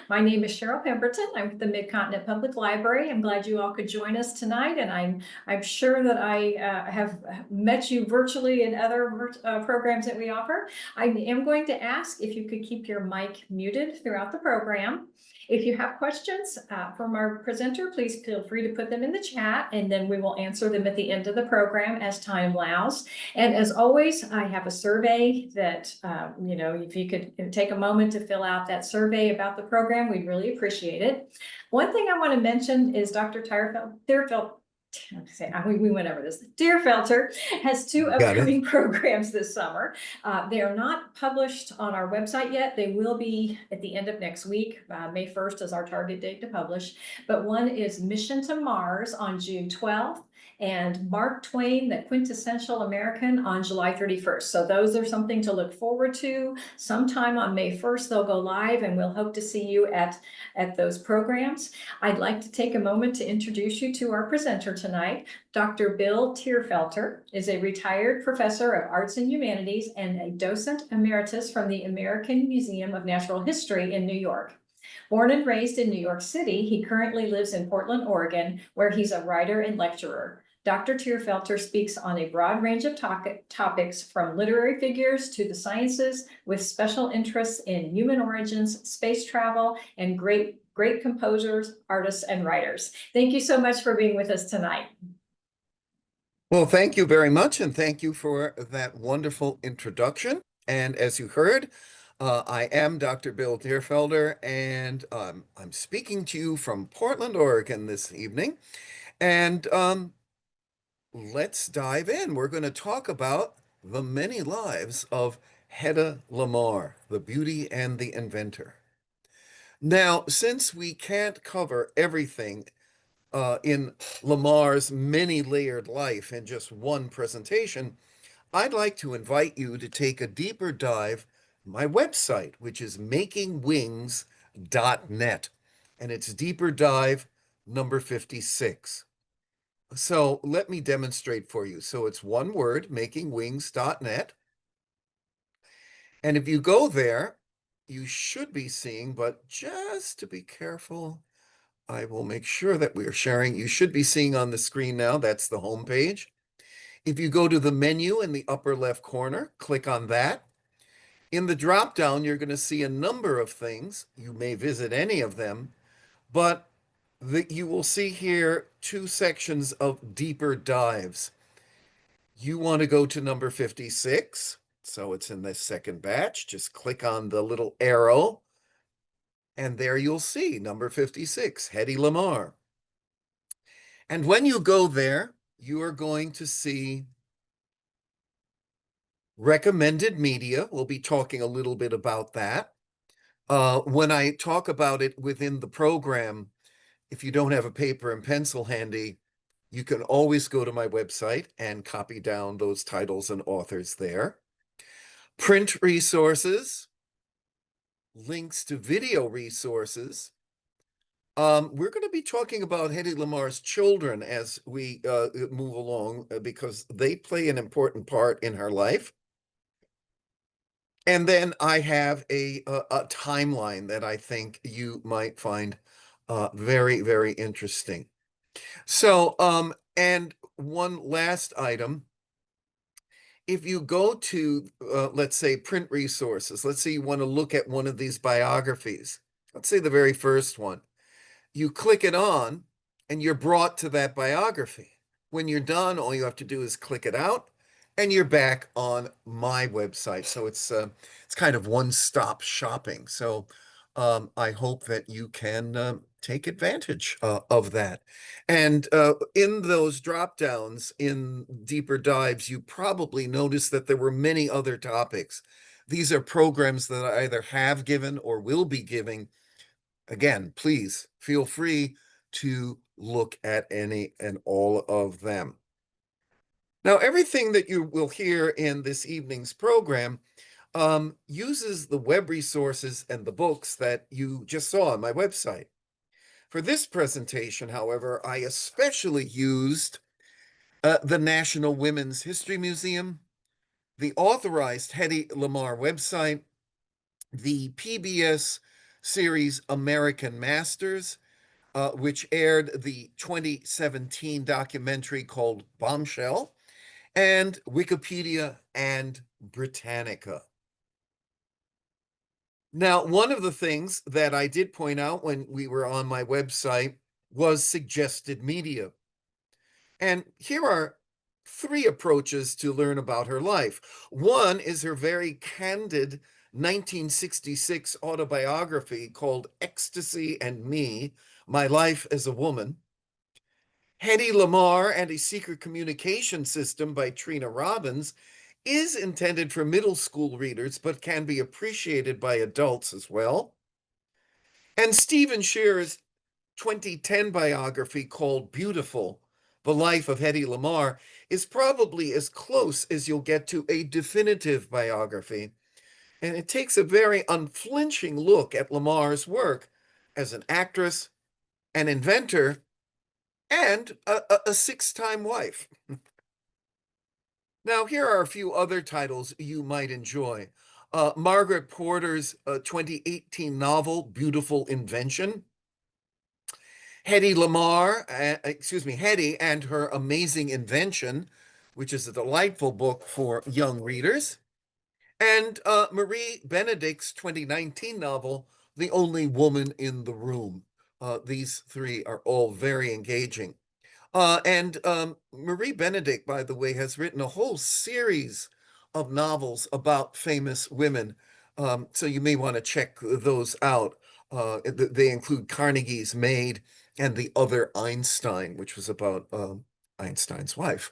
My name is Cheryl Pemberton. I'm with the Mid-Continent Public Library. I'm glad you all could join us tonight, and I'm sure that I have met you virtually in other programs that we offer. I am going to ask if you could keep your mic muted throughout the program. If you have questions from our presenter, please feel free to put them in the chat, and then we will answer them at the end of the program as time allows. And as always, I have a survey that, if you could take a moment to fill out that survey about the program, we'd really appreciate it. One thing I want to mention is Dr. we went over this. Deerfelter has two upcoming programs this summer. They are not published on our website yet. They will be at the end of next week. May 1st is our target date to publish. But one is Mission to Mars on June 12th. And Mark Twain, the Quintessential American, on July 31st. So those are something to look forward to. Sometime on May 1st, they'll go live, and we'll hope to see you at those programs. I'd like to take a moment to introduce you to our presenter tonight. Dr. Bill Tierfelter is a retired professor of arts and humanities and a docent emeritus from the American Museum of Natural History in New York. Born and raised in New York City, he currently lives in Portland, Oregon, where he's a writer and lecturer. Dr. Tierfelter speaks on a broad range of topics from literary figures to the sciences, with special interests in human origins, space travel, and great composers, artists, and writers. Thank you so much for being with us tonight. Well, thank you very much, and thank you for that wonderful introduction. And as you heard, I am Dr. Bill Tierfelter, and I'm speaking to you from Portland, Oregon this evening. And let's dive in. We're going to talk about the many lives of Hedy Lamarr, the beauty and the inventor. Now, since we can't cover everything in Lamarr's many-layered life in just one presentation, I'd like to invite you to take a deeper dive on my website, which is makingwings.net, and it's deeper dive number 56. So let me demonstrate for you. So it's one word, makingwings.net. And if you go there, you should be seeing, but just to be careful, I will make sure that we are sharing. You should be seeing on the screen now, that's the home page. If you go to the menu in the upper left corner, click on that. In the drop-down, you're going to see a number of things. You may visit any of them, but you will see here two sections of deeper dives. You want to go to number 56, so it's in the second batch. Just click on the little arrow, and there you'll see number 56, Hedy Lamarr. And when you go there, you are going to see recommended media. We'll be talking a little bit about that. When I talk about it within the program, if you don't have a paper and pencil handy, you can always go to my website and copy down those titles and authors there. Print resources, links to video resources. We're going to be talking about Hedy Lamarr's children as we move along because they play an important part in her life. And then I have a timeline that I think you might find very, very interesting. So, and one last item, if you go to, let's say, print resources, let's say you want to look at one of these biographies, let's say the very first one, you click it on and you're brought to that biography. When you're done, all you have to do is click it out and you're back on my website. So it's kind of one-stop shopping. So I hope that you can take advantage of that. And in those drop downs, in deeper dives, you probably noticed that there were many other topics. These are programs that I either have given or will be giving. Again, please feel free to look at any and all of them. Now, everything that you will hear in this evening's program uses the web resources and the books that you just saw on my website. For this presentation, however, I especially used the National Women's History Museum, the authorized Hedy Lamarr website, the PBS series American Masters, which aired the 2017 documentary called Bombshell, and Wikipedia and Britannica. Now, one of the things that I did point out when we were on my website was suggested media. And here are three approaches to learn about her life. One is her very candid 1966 autobiography called Ecstasy and Me, My Life as a Woman. Hedy Lamarr and a Secret Communication System by Trina Robbins is intended for middle school readers, but can be appreciated by adults as well. And Stephen Shearer's 2010 biography called Beautiful, The Life of Hedy Lamarr, is probably as close as you'll get to a definitive biography. And it takes a very unflinching look at Lamarr's work as an actress, an inventor, and a six-time wife. Now, here are a few other titles you might enjoy. Margaret Porter's 2018 novel, Beautiful Invention. Hedy Lamarr, Hedy and Her Amazing Invention, which is a delightful book for young readers. And Marie Benedict's 2019 novel, The Only Woman in the Room. These three are all very engaging. And Marie Benedict, by the way, has written a whole series of novels about famous women. So you may want to check those out. They include Carnegie's Maid and The Other Einstein, which was about Einstein's wife.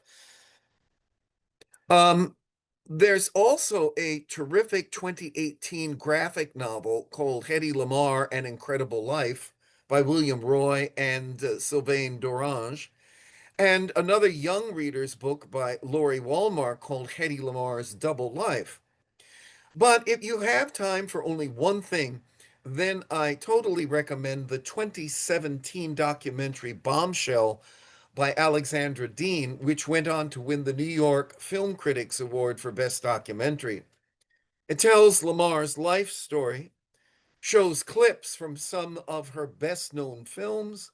There's also a terrific 2018 graphic novel called Hedy Lamarr, An Incredible Life by William Roy and Sylvain Dorange. And another young reader's book by Lori Walmart called Hedy Lamarr's Double Life. But if you have time for only one thing, then I totally recommend the 2017 documentary Bombshell by Alexandra Dean, which went on to win the New York Film Critics Award for Best Documentary. It tells Lamarr's life story, shows clips from some of her best-known films,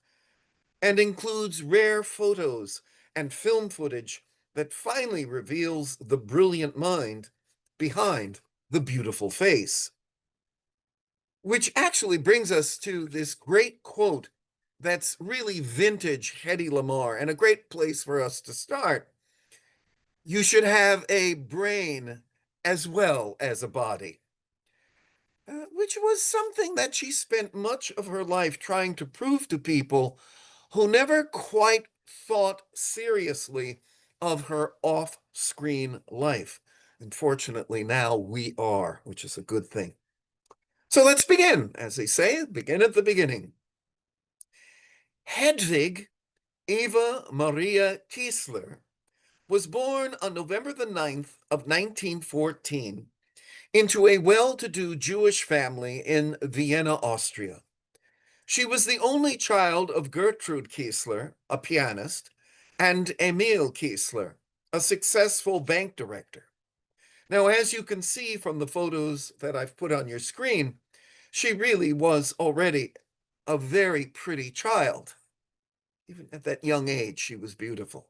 and includes rare photos and film footage that finally reveals the brilliant mind behind the beautiful face. Which actually brings us to this great quote that's really vintage Hedy Lamarr and a great place for us to start. You should have a brain as well as a body. Which was something that she spent much of her life trying to prove to people who never quite thought seriously of her off-screen life. Unfortunately, now we are, which is a good thing. So let's begin, as they say, begin at the beginning. Hedwig Eva Maria Kiesler was born on November the 9th of 1914 into a well-to-do Jewish family in Vienna, Austria. She was the only child of Gertrude Kiesler, a pianist, and Emil Kiesler, a successful bank director. Now, as you can see from the photos that I've put on your screen, she really was already a very pretty child. Even at that young age, she was beautiful.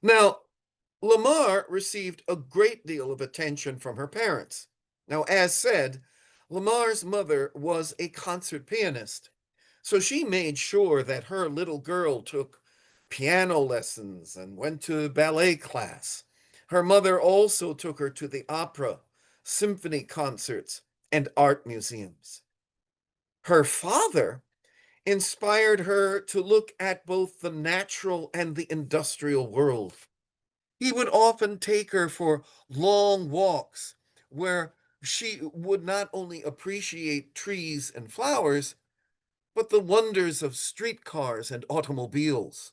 Now, Lamarr received a great deal of attention from her parents. Now, as said, Lamarr's mother was a concert pianist, so she made sure that her little girl took piano lessons and went to ballet class. Her mother also took her to the opera, symphony concerts, and art museums. Her father inspired her to look at both the natural and the industrial world. He would often take her for long walks where she would not only appreciate trees and flowers, but the wonders of streetcars and automobiles.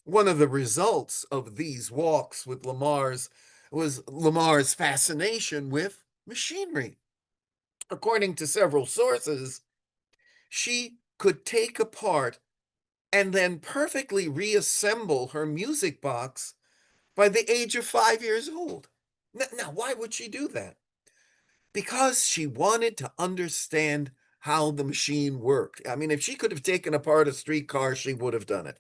One of the results of these walks with was Lamarr's fascination with machinery. According to several sources, she could take apart and then perfectly reassemble her music box by the age of 5 years old. Now, why would she do that? because she wanted to understand how the machine worked. I mean, if she could have taken apart a streetcar, she would have done it.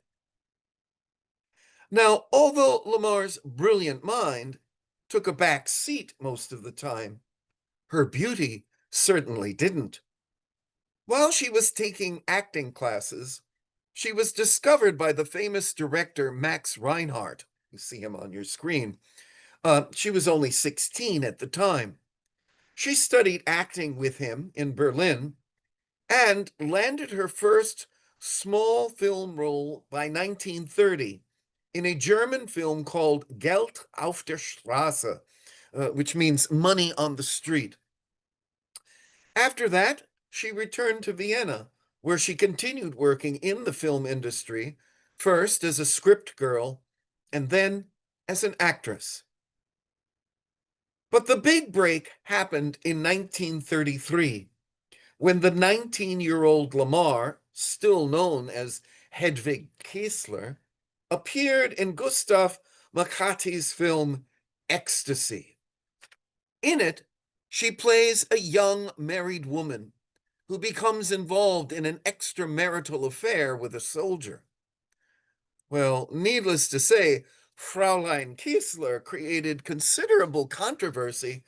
Now, although Lamarr's brilliant mind took a back seat most of the time, her beauty certainly didn't. While she was taking acting classes, she was discovered by the famous director Max Reinhardt. You see him on your screen. She was only 16 at the time. She studied acting with him in Berlin and landed her first small film role by 1930 in a German film called Geld auf der Straße, which means money on the street. After that, she returned to Vienna, where she continued working in the film industry, first as a script girl and then as an actress. But the big break happened in 1933, when the 19-year-old Lamarr, still known as Hedwig Kiesler, appeared in Gustav Machaty's film Ecstasy. In it, she plays a young married woman who becomes involved in an extramarital affair with a soldier. Well, needless to say, Fraulein Kiesler created considerable controversy,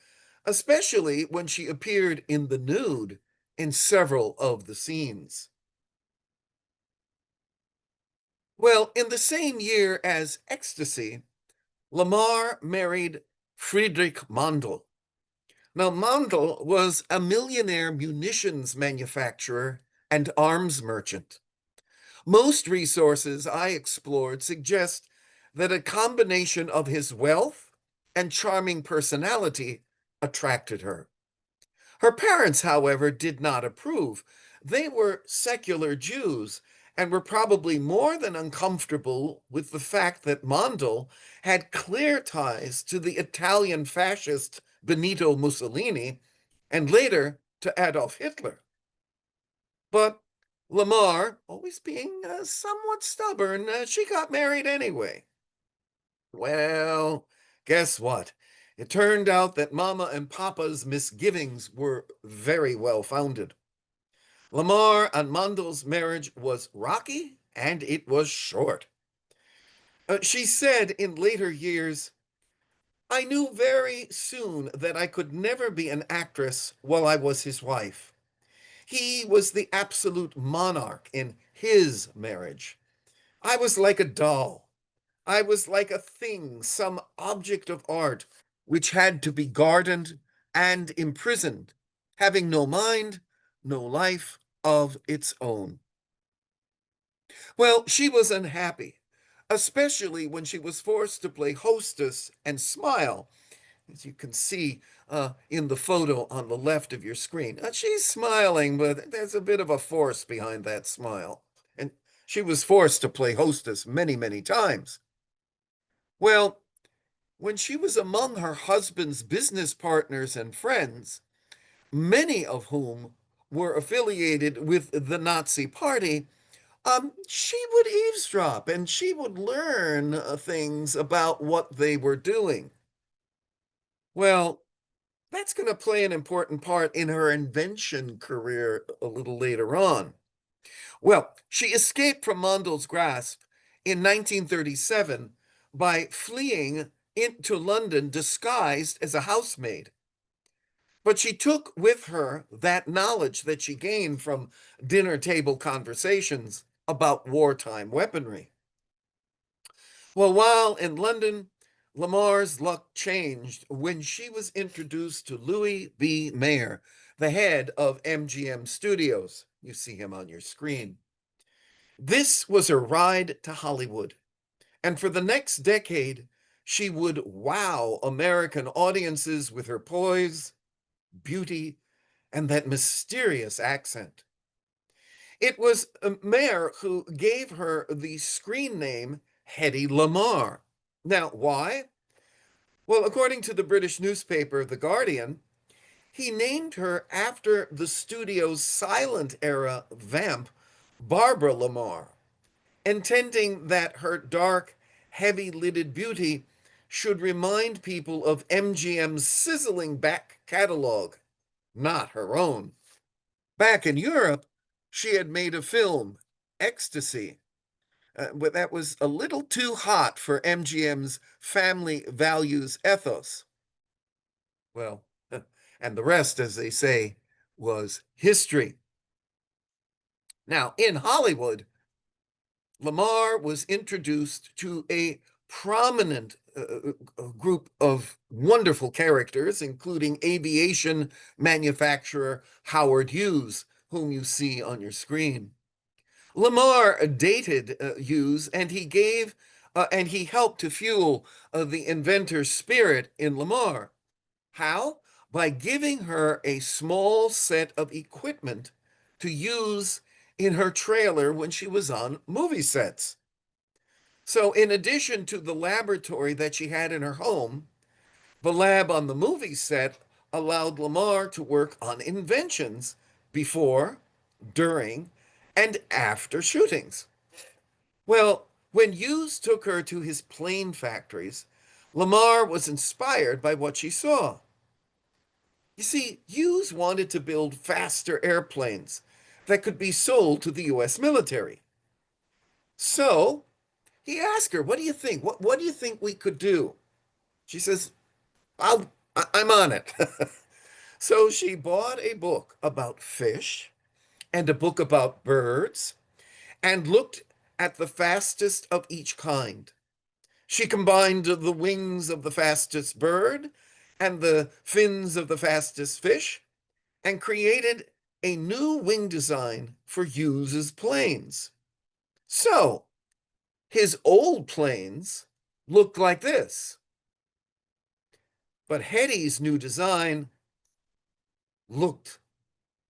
especially when she appeared in the nude in several of the scenes. Well, in the same year as Ecstasy, Lamarr married Friedrich Mandl. Now, Mandl was a millionaire munitions manufacturer and arms merchant. Most resources I explored suggest that a combination of his wealth and charming personality attracted her. Her parents, however, did not approve. They were secular Jews and were probably more than uncomfortable with the fact that Mondel had clear ties to the Italian fascist Benito Mussolini and later to Adolf Hitler. But Lamarr, always being somewhat stubborn, she got married anyway. Well, guess what? It turned out that Mama and Papa's misgivings were very well founded. Lamarr and Mandel's marriage was rocky and it was short. She said in later years, I knew very soon that I could never be an actress while I was his wife. He was the absolute monarch in his marriage. I was like a doll. I was like a thing, some object of art, which had to be guarded and imprisoned, having no mind, no life of its own. Well, she was unhappy, especially when she was forced to play hostess and smile, as you can see in the photo on the left of your screen. She's smiling, but there's a bit of a force behind that smile. And she was forced to play hostess many, many times. Well, when she was among her husband's business partners and friends, many of whom were affiliated with the Nazi Party, she would eavesdrop and she would learn things about what they were doing. Well, that's going to play an important part in her invention career a little later on. Well, she escaped from Mondel's grasp in 1937 by fleeing into London disguised as a housemaid. But she took with her that knowledge that she gained from dinner table conversations about wartime weaponry. Well, while in London, Lamarr's luck changed when she was introduced to Louis B. Mayer, the head of MGM Studios. You see him on your screen. This was her ride to Hollywood, and for the next decade, she would wow American audiences with her poise, beauty, and that mysterious accent. It was Mayer who gave her the screen name Hedy Lamarr. Now, why? Well, according to the British newspaper The Guardian, he named her after the studio's silent era vamp, Barbara Lamarr, intending that her dark, heavy-lidded beauty should remind people of MGM's sizzling back catalog not her own. Back in Europe, she had made a film, Ecstasy, but that was a little too hot for MGM's family values ethos. Well, and the rest, as they say, was history. Now, in Hollywood, Lamarr was introduced to a prominent group of wonderful characters, including aviation manufacturer Howard Hughes, whom you see on your screen. Lamarr dated Hughes, and he helped to fuel the inventor's spirit in Lamarr. How? By giving her a small set of equipment to use in her trailer when she was on movie sets. So, in addition to the laboratory that she had in her home, the lab on the movie set allowed Lamarr to work on inventions before, during, and after shootings. Well, when Hughes took her to his plane factories, Lamarr was inspired by what she saw. You see, Hughes wanted to build faster airplanes that could be sold to the US military. So he asked her, "What do you think? What do you think we could do?" She says, I'm on it. So she bought a book about fish and a book about birds and looked at the fastest of each kind. She combined the wings of the fastest bird and the fins of the fastest fish and created a new wing design for Hughes's planes. So his old planes looked like this, but Hedy's new design looked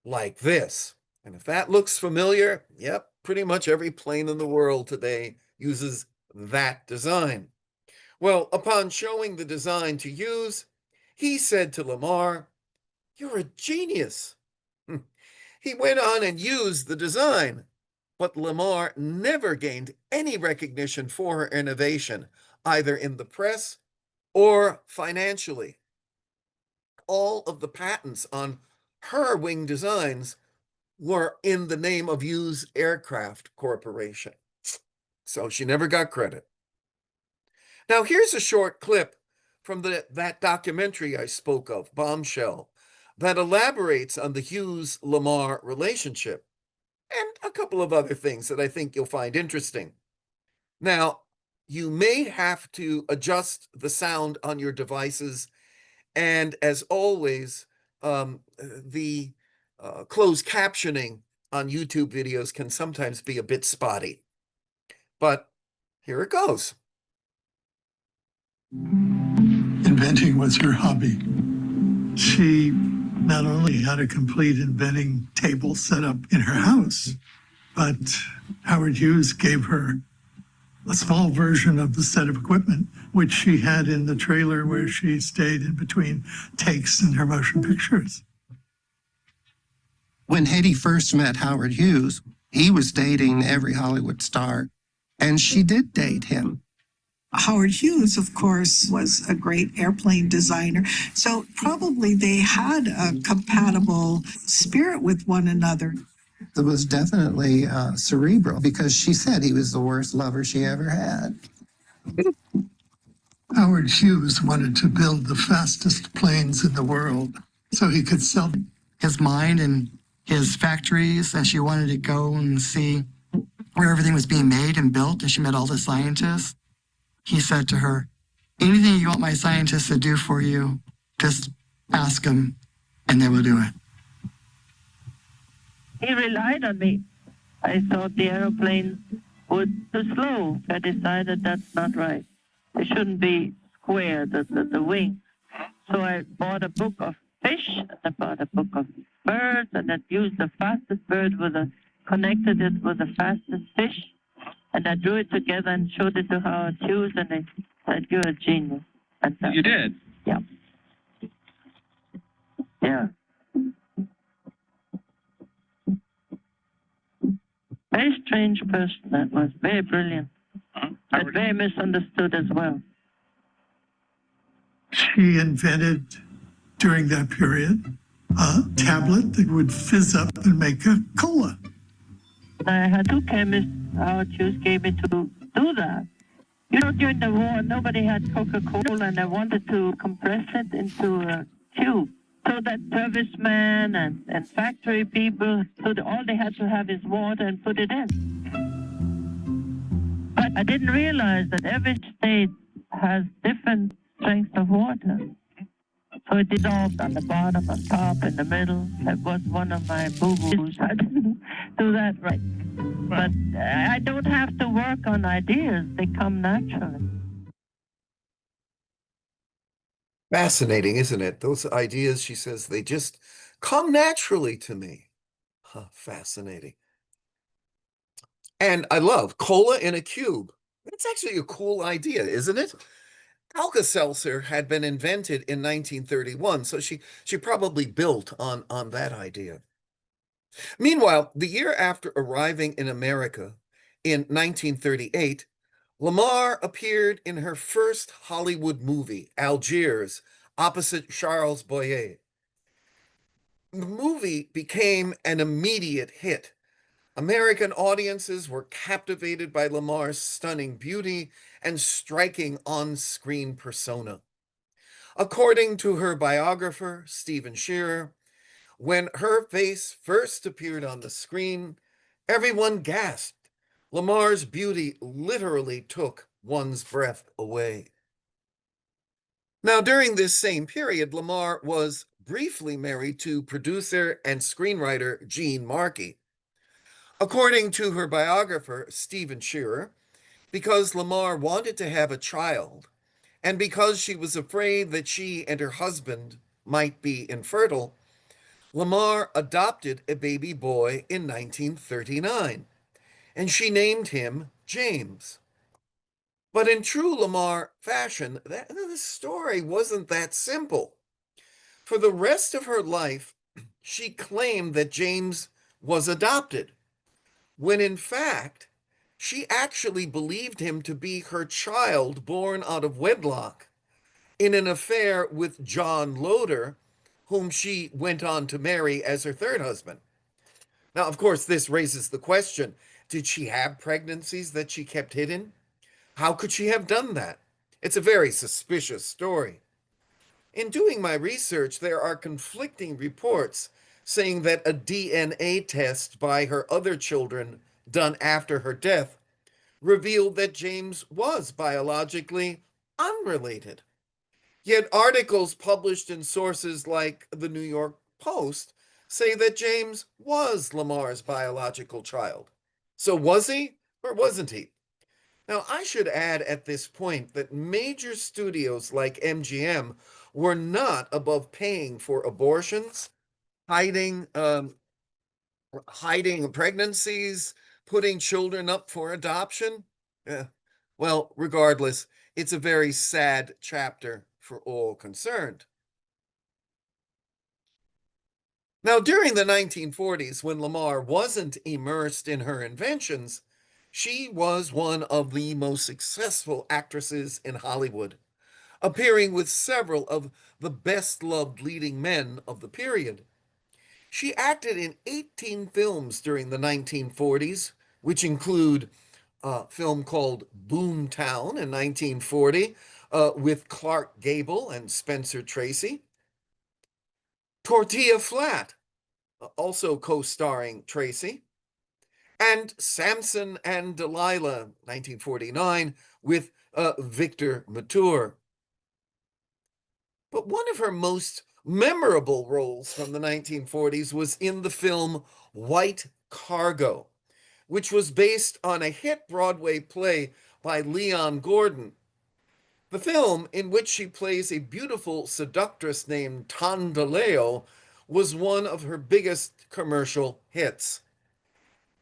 like this. And if that looks familiar, yep, pretty much every plane in the world today uses that design. Well, upon showing the design to Hughes, he said to Lamarr, "You're a genius." He went on and used the design, but Lamarr never gained any recognition for her innovation, either in the press or financially. All of the patents on her wing designs were in the name of Hughes Aircraft Corporation. So she never got credit. Now, here's a short clip from that documentary I spoke of, Bombshell, that elaborates on the Hughes-Lamarr relationship and a couple of other things that I think you'll find interesting. Now, you may have to adjust the sound on your devices, and as always, the closed captioning on YouTube videos can sometimes be a bit spotty. But here it goes. Inventing was her hobby. She not only had a complete inventing table set up in her house, but Howard Hughes gave her a small version of the set of equipment, which she had in the trailer where she stayed in between takes in her motion pictures. When Hedy first met Howard Hughes, he was dating every Hollywood star, and she did date him. Howard Hughes, of course, was a great airplane designer. So probably they had a compatible spirit with one another. It was definitely cerebral because she said he was the worst lover she ever had. Howard Hughes wanted to build the fastest planes in the world so he could sell them. His mind and his factories, and she wanted to go and see where everything was being made and built, and she met all the scientists. He said to her, "Anything you want my scientists to do for you, just ask them, and they will do it." He relied on me. I thought the aeroplanes were too slow. I decided that's not right. They shouldn't be square, the wings. So I bought a book of fish, I bought a book of birds, and I used the fastest bird connected it with the fastest fish. And I drew it together and showed it to Howard Hughes, and they said, "You're a genius." And you did? Yeah. Yeah. Very strange person that was, very brilliant, but very misunderstood as well. She invented during that period a tablet that would fizz up and make a cola. I had two chemists, Algiers, gave me to do that. You know, during the war, nobody had Coca-Cola, and I wanted to compress it into a tube. So that servicemen and factory people, all they had to have is water and put it in. But I didn't realize that every state has different strengths of water. So it dissolved on the bottom, on top, in the middle. That was one of my boo-boos. I didn't do that right. But I don't have to work on ideas. They come naturally. Fascinating, isn't it? Those ideas, she says, they just come naturally to me. Huh, fascinating. And I love cola in a cube. That's actually a cool idea, isn't it? Alka-Seltzer had been invented in 1931, so she probably built on that idea. Meanwhile, the year after arriving in America in 1938, Lamarr appeared in her first Hollywood movie, Algiers, opposite Charles Boyer. The movie became an immediate hit. American audiences were captivated by Lamarr's stunning beauty and striking on-screen persona. According to her biographer, Stephen Shearer, when her face first appeared on the screen, everyone gasped. Lamarr's beauty literally took one's breath away. Now, during this same period, Lamarr was briefly married to producer and screenwriter Gene Markey. According to her biographer, Stephen Shearer, because Lamarr wanted to have a child, and because she was afraid that she and her husband might be infertile, Lamarr adopted a baby boy in 1939, and she named him James. But in true Lamarr fashion, the story wasn't that simple. For the rest of her life, she claimed that James was adopted, when in fact, she actually believed him to be her child born out of wedlock in an affair with John Loder, whom she went on to marry as her third husband. Now, of course, this raises the question, did she have pregnancies that she kept hidden? How could she have done that? It's a very suspicious story. In doing my research, there are conflicting reports saying that a DNA test by her other children done after her death revealed that James was biologically unrelated. Yet articles published in sources like the New York Post say that James was Lamarr's biological child. So was he or wasn't he? Now, I should add at this point that major studios like MGM were not above paying for abortions, hiding pregnancies, putting children up for adoption. Well, regardless, it's a very sad chapter for all concerned. Now, during the 1940s, when Lamarr wasn't immersed in her inventions, she was one of the most successful actresses in Hollywood, appearing with several of the best-loved leading men of the period. She acted in 18 films during the 1940s, which include a film called Boomtown in 1940 with Clark Gable and Spencer Tracy. Tortilla Flat, also co-starring Tracy. And Samson and Delilah, 1949, with Victor Mature. But one of her most memorable roles from the 1940s was in the film White Cargo, which was based on a hit Broadway play by Leon Gordon. The film, in which she plays a beautiful seductress named Tondaleo, was one of her biggest commercial hits.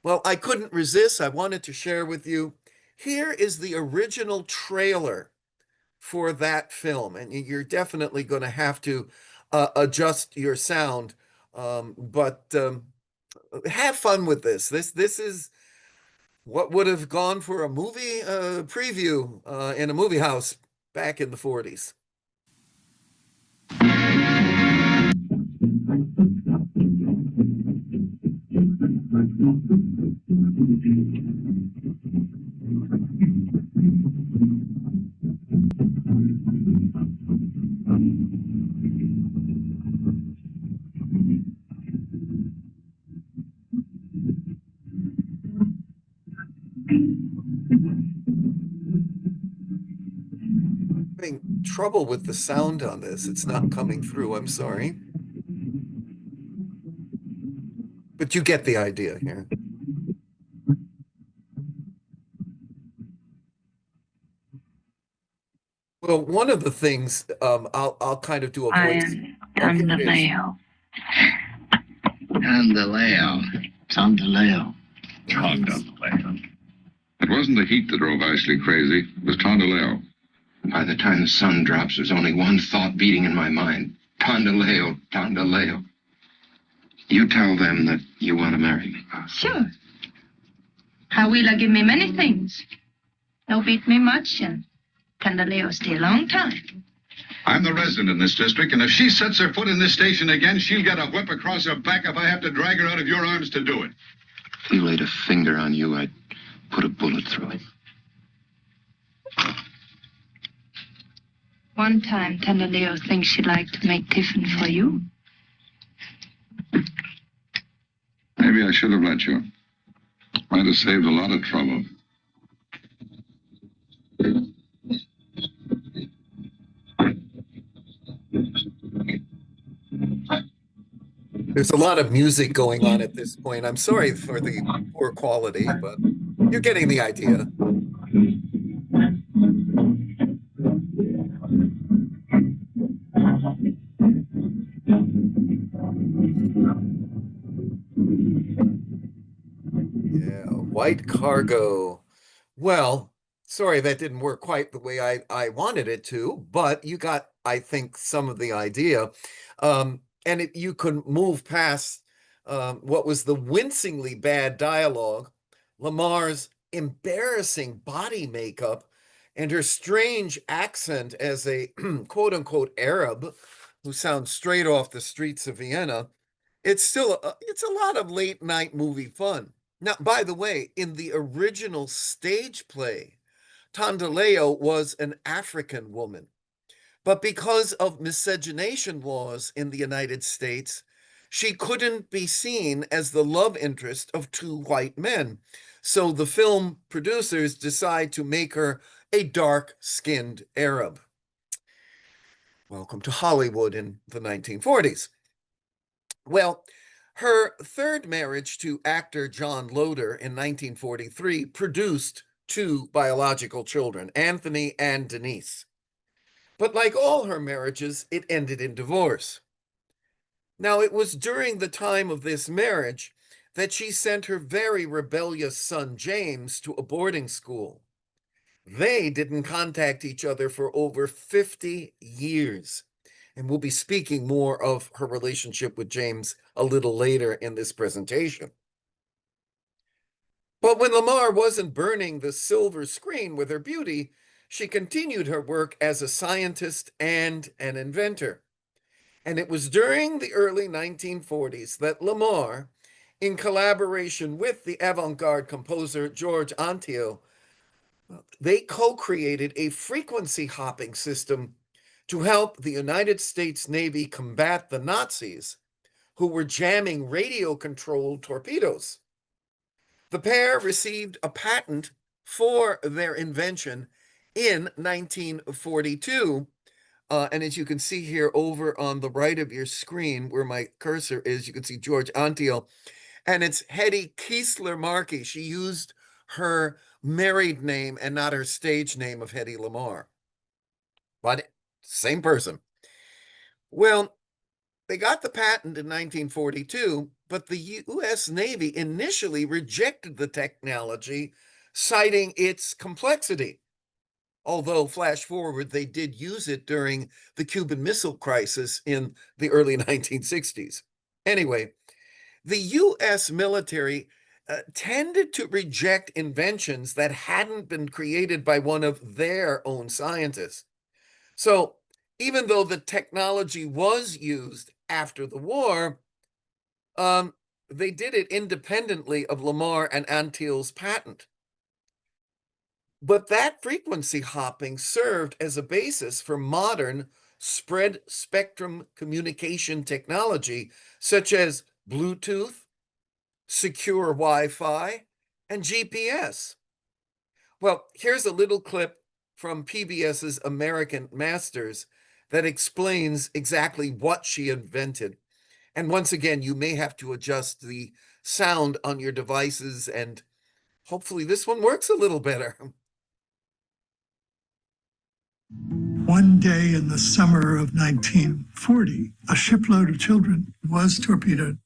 Well, I couldn't resist. I wanted to share with you. Here is the original trailer for that film, and you're definitely going to have to adjust your sound, but have fun with this. This is what would have gone for a movie preview in a movie house back in the 40s. Having trouble with the sound on this. It's not coming through. I'm sorry. But you get the idea here. Well, one of the things I'll kind of do a voice. am Delilah. Delilah. Tom DeLeo. Tom DeLeo. It wasn't the heat that drove Ashley crazy. It was Tondaleo. By the time the sun drops, there's only one thought beating in my mind. Tondaleo, Tondaleo. You tell them that you want to marry me. Sure. Hawila give me many things. No beat me much, and Tandaleo stay a long time. I'm the resident in this district, and if she sets her foot in this station again, she'll get a whip across her back if I have to drag her out of your arms to do it. If he laid a finger on you, I'd put a bullet through him. One time, Tandaleo thinks she'd like to make tiffin for you. Maybe I should have let you. Might have saved a lot of trouble. There's a lot of music going on at this point. I'm sorry for the poor quality, but you're getting the idea. Yeah, White Cargo. Well, sorry that didn't work quite the way I wanted it to, but you got, I think, some of the idea. And you can move past what was the wincingly bad dialogue, Lamarr's embarrassing body makeup, and her strange accent as a quote-unquote Arab who sounds straight off the streets of Vienna. It's still it's a lot of late night movie fun. Now, by the way, in the original stage play, Tondaleo was an African woman. But because of miscegenation laws in the United States, she couldn't be seen as the love interest of two white men. So the film producers decide to make her a dark-skinned Arab. Welcome to Hollywood in the 1940s. Well, her third marriage to actor John Loder in 1943 produced two biological children, Anthony and Denise. But like all her marriages, it ended in divorce. Now, it was during the time of this marriage that she sent her very rebellious son, James, to a boarding school. They didn't contact each other for over 50 years. And we'll be speaking more of her relationship with James a little later in this presentation. But when Lamarr wasn't burning the silver screen with her beauty, she continued her work as a scientist and an inventor. And it was during the early 1940s that Lamarr, in collaboration with the avant-garde composer George Antio, they co-created a frequency hopping system to help the United States Navy combat the Nazis who were jamming radio-controlled torpedoes. The pair received a patent for their invention in 1942. And as you can see here over on the right of your screen where my cursor is, you can see George Antio. And it's Hedy Lamarr. She used her married name and not her stage name of Hedy Lamarr. But same person. Well, they got the patent in 1942, but the U.S. Navy initially rejected the technology, citing its complexity. Although, flash forward, they did use it during the Cuban Missile Crisis in the early 1960s. Anyway, the U.S. military tended to reject inventions that hadn't been created by one of their own scientists. So, even though the technology was used after the war, they did it independently of Lamarr and Antille's patent. But that frequency hopping served as a basis for modern spread spectrum communication technology, such as Bluetooth, secure Wi-Fi, and GPS. Well, here's a little clip from PBS's American Masters that explains exactly what she invented. And once again, you may have to adjust the sound on your devices, and hopefully this one works a little better. One day in the summer of 1940, a shipload of children was torpedoed.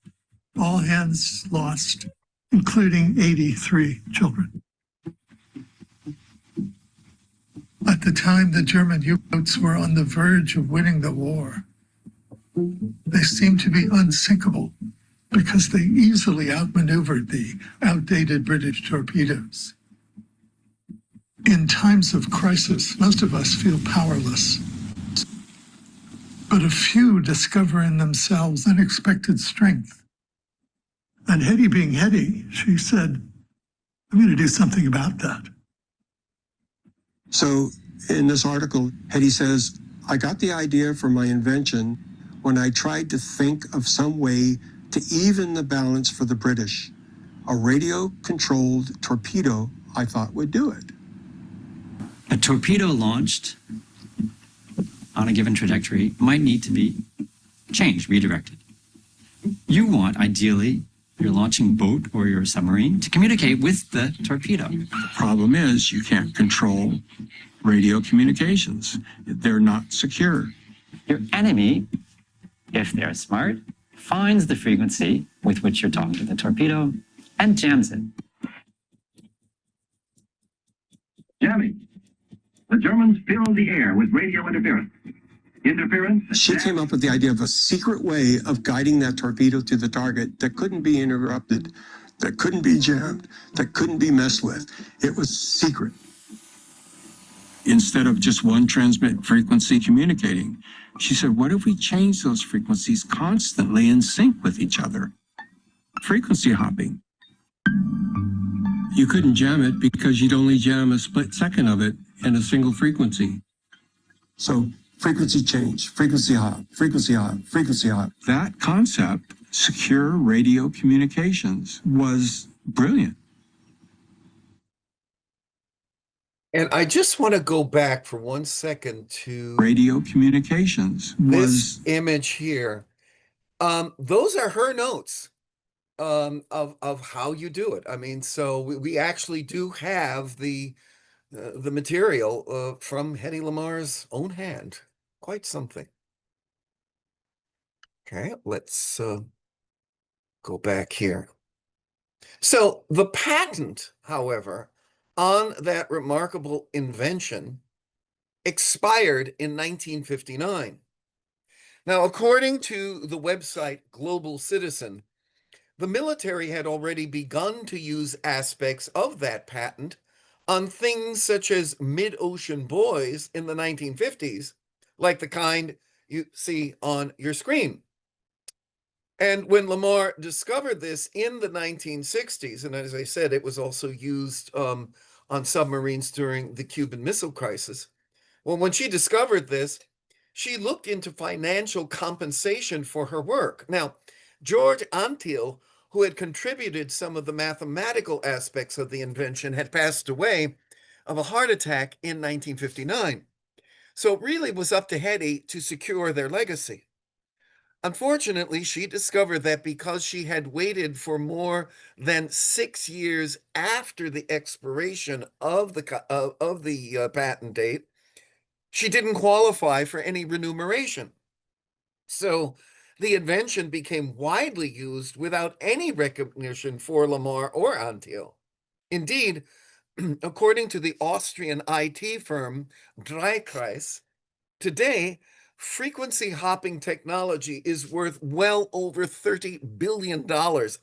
All hands lost, including 83 children. At the time, the German U-boats were on the verge of winning the war. They seemed to be unsinkable because they easily outmaneuvered the outdated British torpedoes. In times of crisis, most of us feel powerless. But a few discover in themselves unexpected strength. And Hedy, being Hedy, she said, I'm going to do something about that. So in this article, Hedy says, I got the idea for my invention when I tried to think of some way to even the balance for the British. A radio-controlled torpedo, I thought, would do it. A torpedo launched on a given trajectory might need to be changed, redirected. You want, ideally, your launching boat or your submarine to communicate with the torpedo. The problem is you can't control radio communications. They're not secure. Your enemy, if they're smart, finds the frequency with which you're talking to the torpedo and jams it. Jamming. The Germans fill the air with radio interference. Interference. She came up with the idea of a secret way of guiding that torpedo to the target that couldn't be interrupted, that couldn't be jammed, that couldn't be messed with. It was secret. Instead of just one transmit frequency communicating, she said, what if we change those frequencies constantly in sync with each other? Frequency hopping. You couldn't jam it because you'd only jam a split second of it in a single frequency. So frequency change, frequency hop, frequency hop, frequency hop. That concept, secure radio communications, was brilliant. And I just want to go back for 1 second to radio communications this image here. Those are her notes of how you do it. I mean, so we actually do have the material from Hedy Lamarr's own hand. Quite something. Okay, let's go back here. So the patent, however, on that remarkable invention expired in 1959. Now, according to the website Global Citizen, the military had already begun to use aspects of that patent on things such as mid-ocean buoys in the 1950s, like the kind you see on your screen. And when Lamarr discovered this in the 1960s, and as I said, it was also used on submarines during the Cuban Missile Crisis. Well, when she discovered this, she looked into financial compensation for her work. Now, George Antille, who had contributed some of the mathematical aspects of the invention, had passed away of a heart attack in 1959. So it really was up to Hedy to secure their legacy. Unfortunately, she discovered that because she had waited for more than 6 years after the expiration of the patent date, she didn't qualify for any remuneration. So the invention became widely used without any recognition for Lamarr or Antille. Indeed, according to the Austrian IT firm Dreikreis, today, frequency hopping technology is worth well over $30 billion,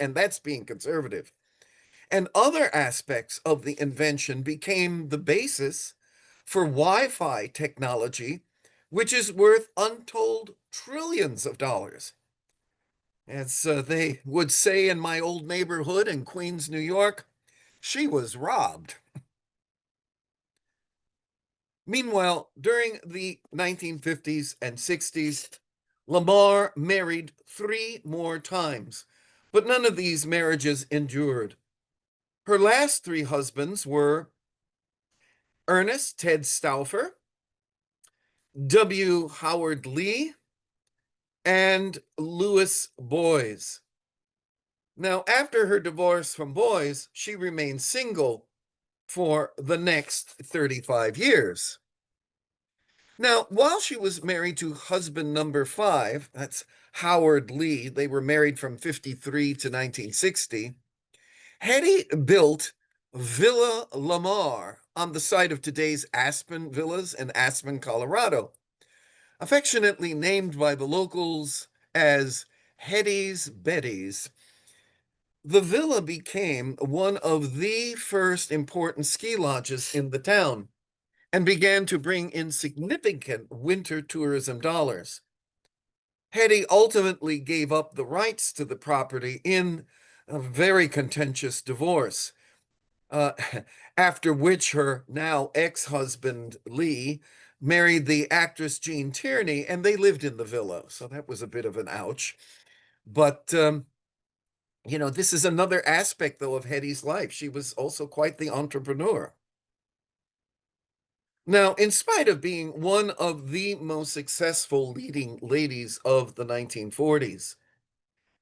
and that's being conservative. And other aspects of the invention became the basis for Wi-Fi technology, which is worth untold trillions of dollars. As they would say in my old neighborhood in Queens, New York, she was robbed. Meanwhile, during the 1950s and 60s, Lamarr married 3 more times, but none of these marriages endured. Her last 3 husbands were Ernest Ted Stauffer, W. Howard Lee, and Louis Boys. Now, after her divorce from Boys, she remained single for the next 35 years. Now, while she was married to husband number 5, that's Howard Lee, they were married from 53 to 1960, Hedy built Villa Lamarr on the site of today's Aspen Villas in Aspen, Colorado, affectionately named by the locals as Hedy's Beddies. The villa became one of the first important ski lodges in the town and began to bring in significant winter tourism dollars. Hedy ultimately gave up the rights to the property in a very contentious divorce, uh, after which her now ex-husband Lee married the actress Jean Tierney, and they lived in the villa. So that was a bit of an ouch. But this is another aspect, though, of Hedy's life. She was also quite the entrepreneur. Now, in spite of being one of the most successful leading ladies of the 1940s,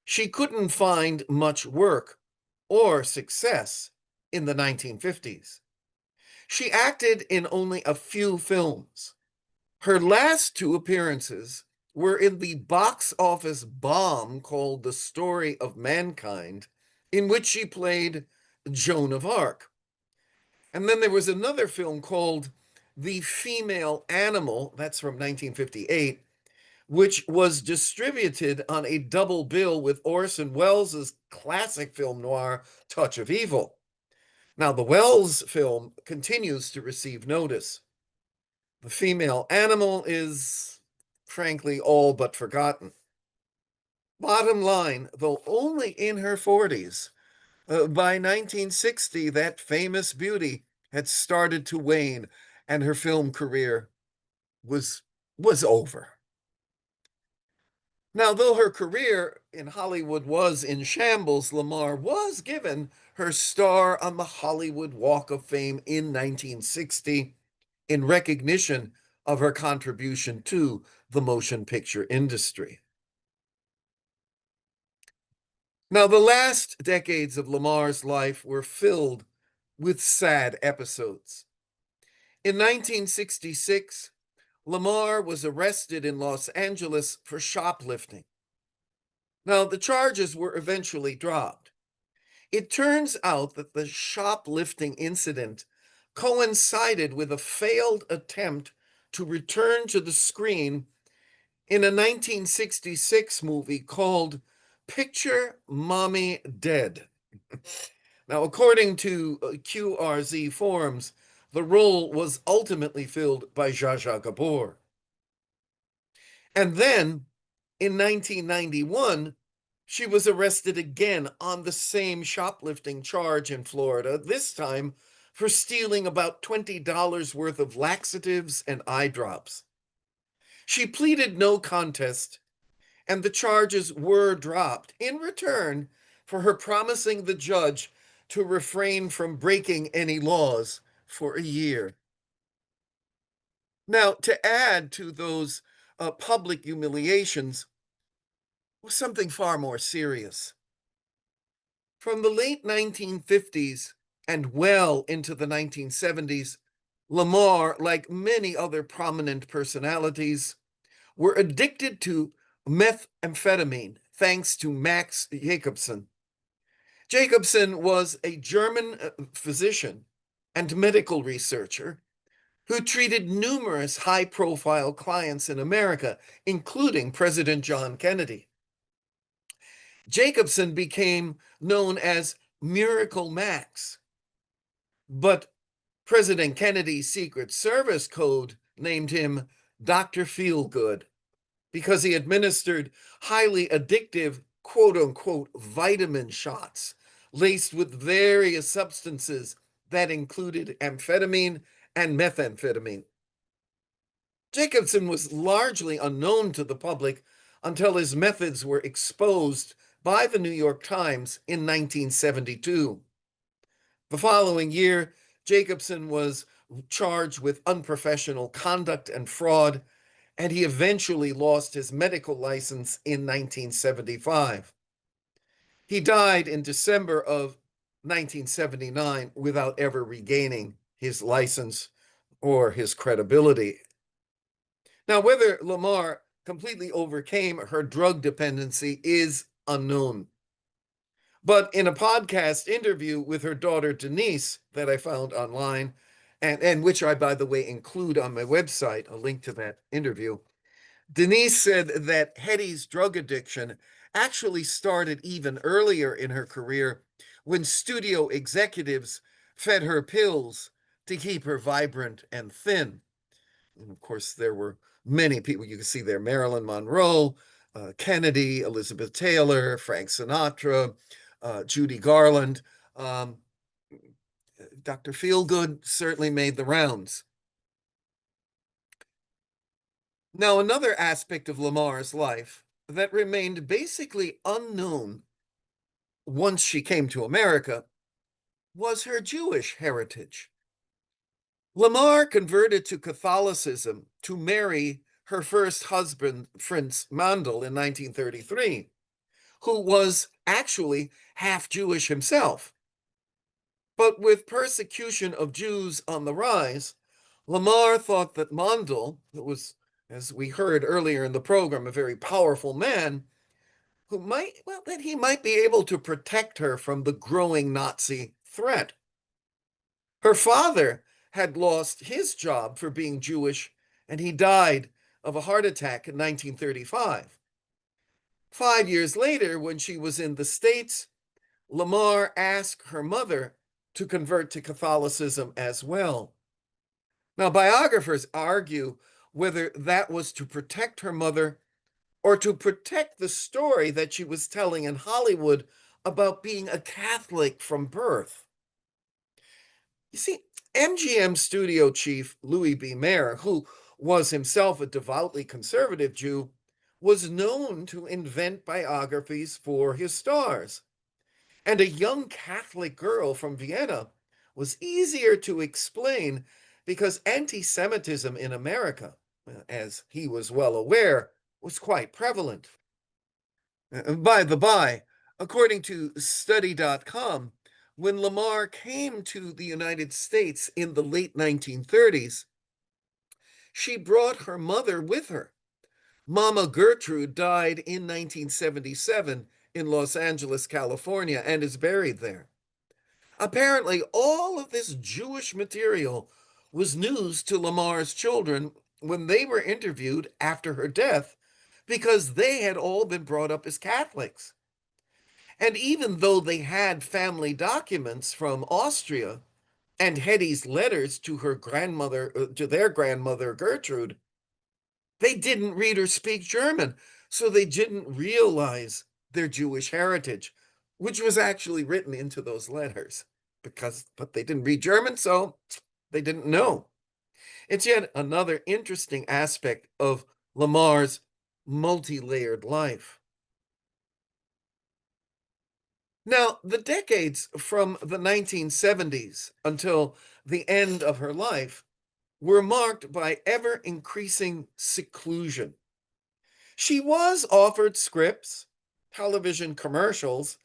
she couldn't find much work or success in the 1950s. She acted in only a few films. Her last 2 appearances were in the box office bomb called The Story of Mankind, in which she played Joan of Arc. And then there was another film called The Female Animal, that's from 1958, which was distributed on a double bill with Orson Welles' classic film noir, Touch of Evil. Now, the Welles film continues to receive notice. The Female Animal is, frankly, all but forgotten. Bottom line, though only in her 40s, by 1960, that famous beauty had started to wane, and her film career was over. Now, though her career in Hollywood was in shambles, Lamarr was given her star on the Hollywood Walk of Fame in 1960 in recognition of her contribution to the motion picture industry. Now, the last decades of Lamarr's life were filled with sad episodes. In 1966, Lamarr was arrested in Los Angeles for shoplifting. Now, the charges were eventually dropped. It turns out that the shoplifting incident coincided with a failed attempt to return to the screen in a 1966 movie called Picture Mommy Dead. Now, according to QRZ forums, the role was ultimately filled by Zsa Zsa Gabor. And then, in 1991, she was arrested again on the same shoplifting charge in Florida, this time for stealing about $20 worth of laxatives and eye drops. She pleaded no contest, and the charges were dropped in return for her promising the judge to refrain from breaking any laws for a year. Now, to add to those public humiliations was something far more serious. From the late 1950s and well into the 1970s, Lamarr, like many other prominent personalities, were addicted to methamphetamine thanks to Max Jacobson. Jacobson was a German physician and medical researcher who treated numerous high-profile clients in America, including President John Kennedy. Jacobson became known as Miracle Max, but President Kennedy's Secret Service code named him Dr. Feelgood because he administered highly addictive quote unquote vitamin shots laced with various substances that included amphetamine and methamphetamine. Jacobson was largely unknown to the public until his methods were exposed by the New York Times in 1972. The following year, Jacobson was charged with unprofessional conduct and fraud, and he eventually lost his medical license in 1975. He died in December of 1979 without ever regaining his license or his credibility. Now, whether Lamarr completely overcame her drug dependency is unknown. But in a podcast interview with her daughter Denise that I found online, and which I, by the way, include on my website, a link to that interview, Denise said that Hedy's drug addiction actually started even earlier in her career when studio executives fed her pills to keep her vibrant and thin. And of course, there were many people. You can see there Marilyn Monroe, Kennedy, Elizabeth Taylor, Frank Sinatra, Judy Garland. Dr. Feelgood certainly made the rounds. Now, another aspect of Lamarr's life that remained basically unknown once she came to America was her Jewish heritage. Lamarr converted to Catholicism to marry her first husband, Prince Mandel, in 1933, who was actually half Jewish himself. But with persecution of Jews on the rise, Lamarr thought that Mandel, who was, as we heard earlier in the program, a very powerful man, that he might be able to protect her from the growing Nazi threat. Her father had lost his job for being Jewish, and he died of a heart attack in 1935. 5 years later, when she was in the States, Lamarr asked her mother to convert to Catholicism as well. Now, biographers argue whether that was to protect her mother or to protect the story that she was telling in Hollywood about being a Catholic from birth. You see, MGM studio chief Louis B. Mayer, who was himself a devoutly conservative Jew, was known to invent biographies for his stars. And a young Catholic girl from Vienna was easier to explain because anti-Semitism in America, as he was well aware, was quite prevalent. By the by, according to study.com, when Lamarr came to the United States in the late 1930s, she brought her mother with her. Mama Gertrude died in 1977 in Los Angeles, California, and is buried there. Apparently, all of this Jewish material was news to Lamarr's children when they were interviewed after her death, because they had all been brought up as Catholics. And even though they had family documents from Austria and Hedy's letters to her grandmother, to their grandmother Gertrude, they didn't read or speak German, so they didn't realize their Jewish heritage, which was actually written into those letters. But they didn't read German, so they didn't know. It's yet another interesting aspect of Lamarr's multi-layered life. Now, the decades from the 1970s until the end of her life were marked by ever-increasing seclusion. She was offered scripts, television commercials,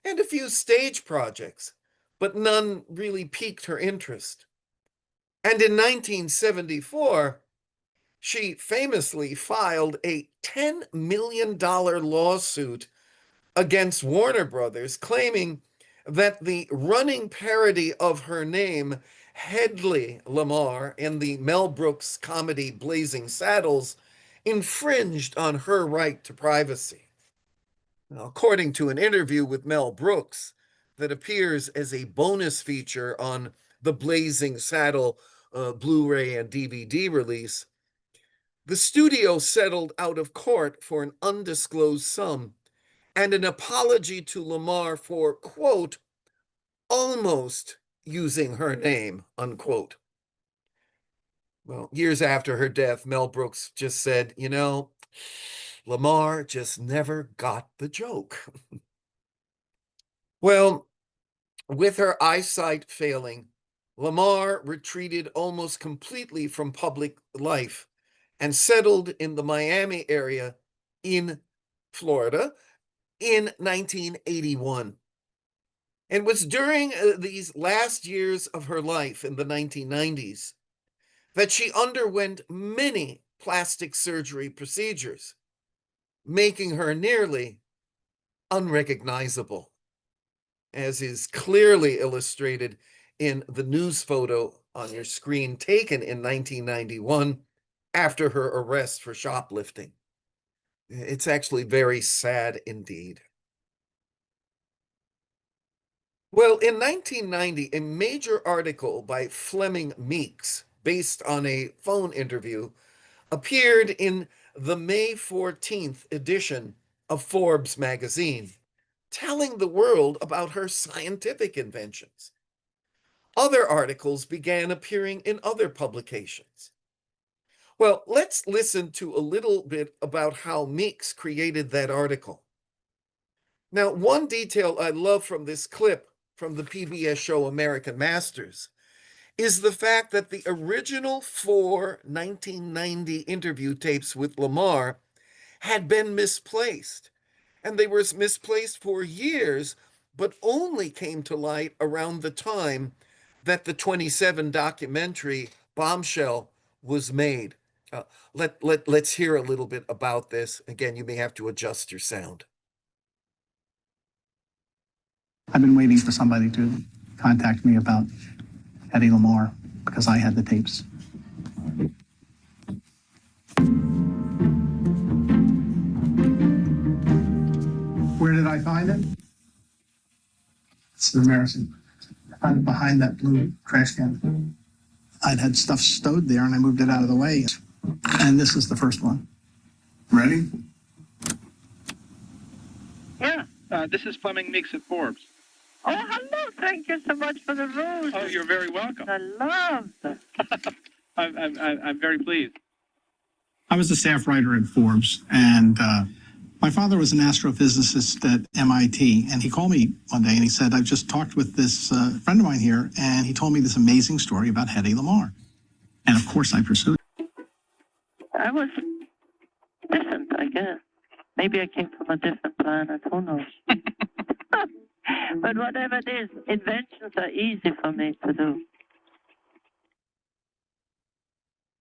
and a few stage projects, but none really piqued her interest. And in 1974, she famously filed a $10 million lawsuit against Warner Brothers, claiming that the running parody of her name, Hedy Lamarr, in the Mel Brooks comedy Blazing Saddles, infringed on her right to privacy. Now, according to an interview with Mel Brooks that appears as a bonus feature on the Blazing Saddle Blu-ray and DVD release, the studio settled out of court for an undisclosed sum, and an apology to Lamarr for, quote, almost using her name, unquote. Well, years after her death, Mel Brooks just said, you know, Lamarr just never got the joke. Well, with her eyesight failing, Lamarr retreated almost completely from public life and settled in the Miami area in Florida in 1981. And it was during these last years of her life in the 1990s that she underwent many plastic surgery procedures, making her nearly unrecognizable, as is clearly illustrated in the news photo on your screen taken in 1991 after her arrest for shoplifting. It's actually very sad indeed. Well, in 1990, a major article by Fleming Meeks, based on a phone interview, appeared in the May 14th edition of Forbes magazine, telling the world about her scientific inventions. Other articles began appearing in other publications. Well, let's listen to a little bit about how Meeks created that article. Now, one detail I love from this clip from the PBS show American Masters is the fact that the original 4 1990 interview tapes with Lamarr had been misplaced, and they were misplaced for years, but only came to light around the time that the 27 documentary Bombshell was made. Let's hear a little bit about this. Again, you may have to adjust your sound. I've been waiting for somebody to contact me about Hedy Lamarr because I had the tapes. Where did I find it? It's embarrassing. I found it behind that blue trash can. I'd had stuff stowed there and I moved it out of the way. And this is the first one. Ready? Yeah. This is Fleming Meeks at Forbes. Oh, hello. Thank you so much for the rose. Oh, you're very welcome. I love them. I'm very pleased. I was a staff writer at Forbes, and my father was an astrophysicist at MIT, and he called me one day and he said, I've just talked with this friend of mine here, and he told me this amazing story about Hedy Lamarr. And of course I pursued it. I was different, I guess. Maybe I came from a different planet. Who knows? But whatever it is, inventions are easy for me to do.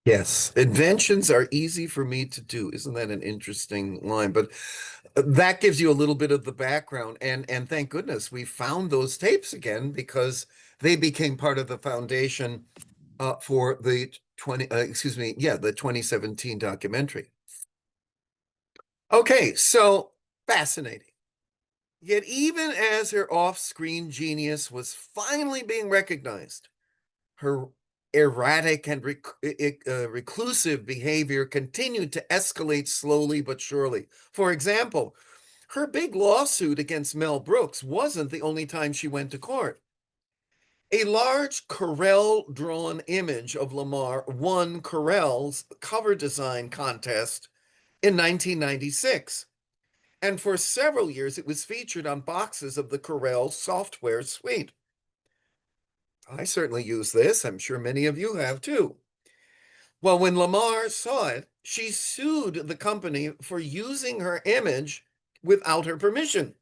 Yes, inventions are easy for me to do. Isn't that an interesting line? But that gives you a little bit of the background. And thank goodness we found those tapes again, because they became part of the foundation for the 2017 documentary. Okay, so fascinating. Yet even as her off-screen genius was finally being recognized, her erratic and reclusive behavior continued to escalate slowly but surely. For example, her big lawsuit against Mel Brooks wasn't the only time she went to court. A large Corel-drawn image of Lamarr won Corel's cover design contest in 1996. And for several years, it was featured on boxes of the Corel software suite. I certainly use this. I'm sure many of you have too. Well, when Lamarr saw it, she sued the company for using her image without her permission.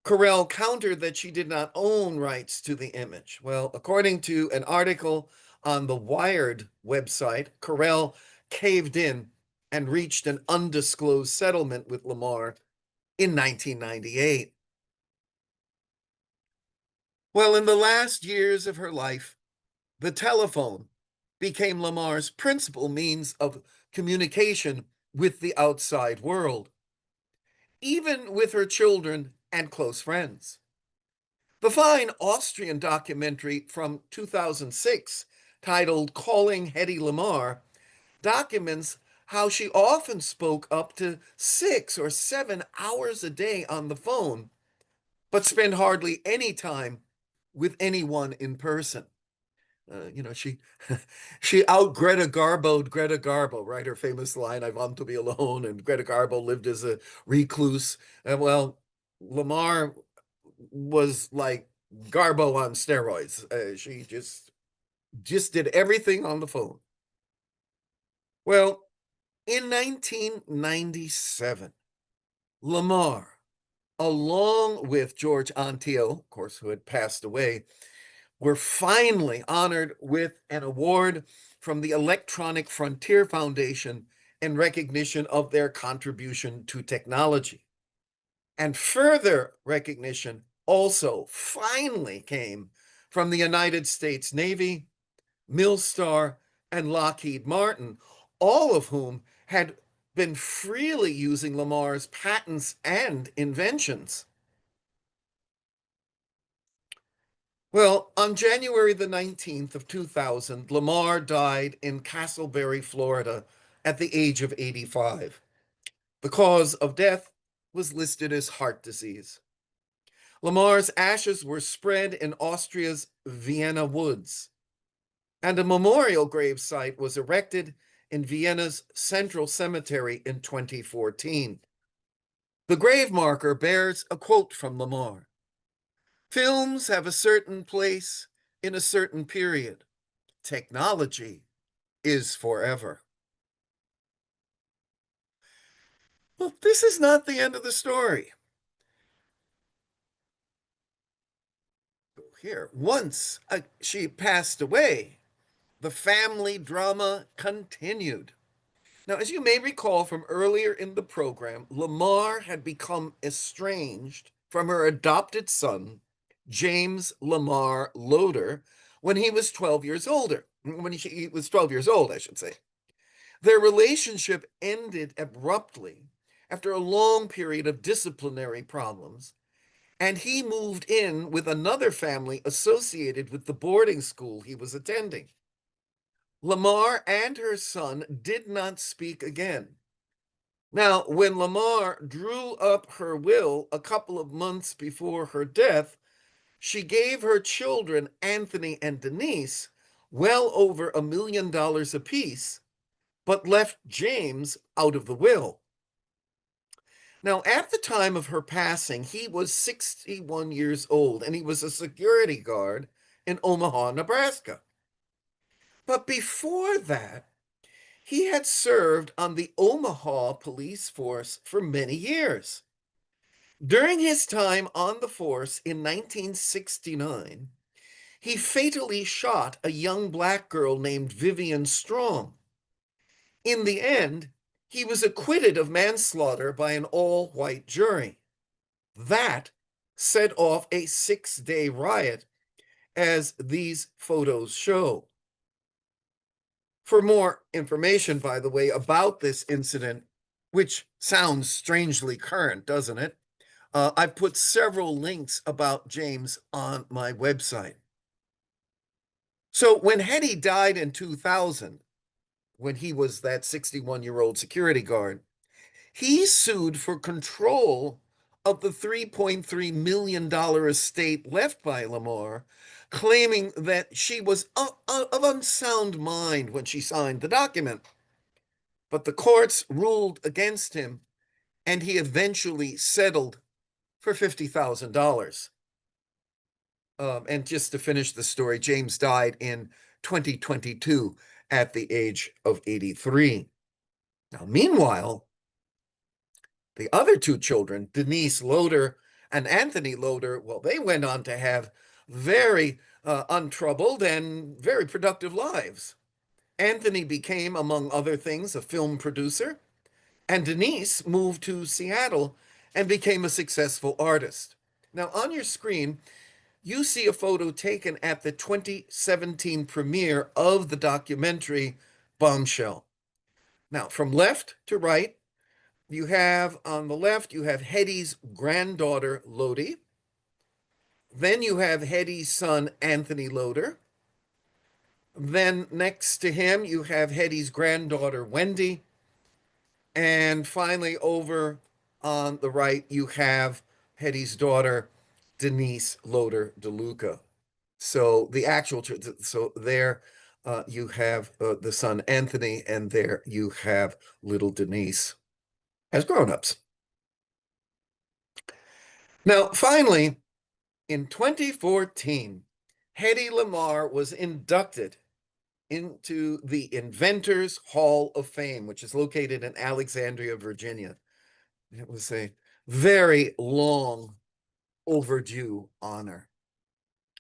Corel countered that she did not own rights to the image. Well, according to an article on the Wired website, Corel caved in and reached an undisclosed settlement with Lamarr in 1998. Well, in the last years of her life, the telephone became Lamarr's principal means of communication with the outside world, even with her children and close friends. The fine Austrian documentary from 2006, titled Calling Hedy Lamarr, documents how she often spoke up to 6 or 7 hours a day on the phone, but spent hardly any time with anyone in person. She she out Greta Garbo, right? Her famous line, "I want to be alone." And Greta Garbo lived as a recluse. Well, Lamarr was like Garbo on steroids. She just did everything on the phone. Well, in 1997, Lamarr, along with George Antio, of course, who had passed away, were finally honored with an award from the Electronic Frontier Foundation in recognition of their contribution to technology. And further recognition also finally came from the United States Navy, Millstar, and Lockheed Martin, all of whom had been freely using Lamarr's patents and inventions. Well, on January the 19th of 2000, Lamarr died in Castleberry, Florida, at the age of 85. The cause of death was listed as heart disease. Lamarr's ashes were spread in Austria's Vienna woods, and a memorial gravesite was erected in Vienna's Central Cemetery in 2014. The grave marker bears a quote from Lamarr. "Films have a certain place in a certain period. Technology is forever." Well, this is not the end of the story. Here, once she passed away, the family drama continued. Now, as you may recall from earlier in the program, Lamarr had become estranged from her adopted son, James Lamarr Loder, when he was 12 years older. When he was 12 years old, I should say. Their relationship ended abruptly after a long period of disciplinary problems, and he moved in with another family associated with the boarding school he was attending. Lamarr and her son did not speak again. Now, when Lamarr drew up her will a couple of months before her death, she gave her children, Anthony and Denise, well over $1 million apiece, but left James out of the will. Now, at the time of her passing, he was 61 years old, and he was a security guard in Omaha, Nebraska. But before that, he had served on the Omaha police force for many years. During his time on the force in 1969, he fatally shot a young black girl named Vivian Strong. In the end, he was acquitted of manslaughter by an all-white jury. That set off a 6-day riot, as these photos show. For more information, by the way, about this incident, which sounds strangely current, doesn't it? I've put several links about James on my website. So when Hedy died in 2000, when he was that 61-year-old security guard, he sued for control of the $3.3 million estate left by Lamarr, claiming that she was of unsound mind when she signed the document. But the courts ruled against him, and he eventually settled for $50,000. And just to finish the story, James died in 2022 at the age of 83. Now, meanwhile, the other two children, Denise Loder and Anthony Loder, well, they went on to have very untroubled and very productive lives. Anthony became, among other things, a film producer, and Denise moved to Seattle and became a successful artist. Now, on your screen, you see a photo taken at the 2017 premiere of the documentary Bombshell. Now, from left to right, you have on the left, you have Hedy's granddaughter, Lodi. Then you have Hedy's son, Anthony Loder. Then next to him, you have Hedy's granddaughter, Wendy. And finally, over on the right, you have Hedy's daughter, Denise Loder DeLuca. So the actual, so there you have the son Anthony, and there you have little Denise as grown-ups. Now, finally, in 2014, Hedy Lamarr was inducted into the Inventors Hall of Fame, which is located in Alexandria, Virginia. It was a very long overdue honor.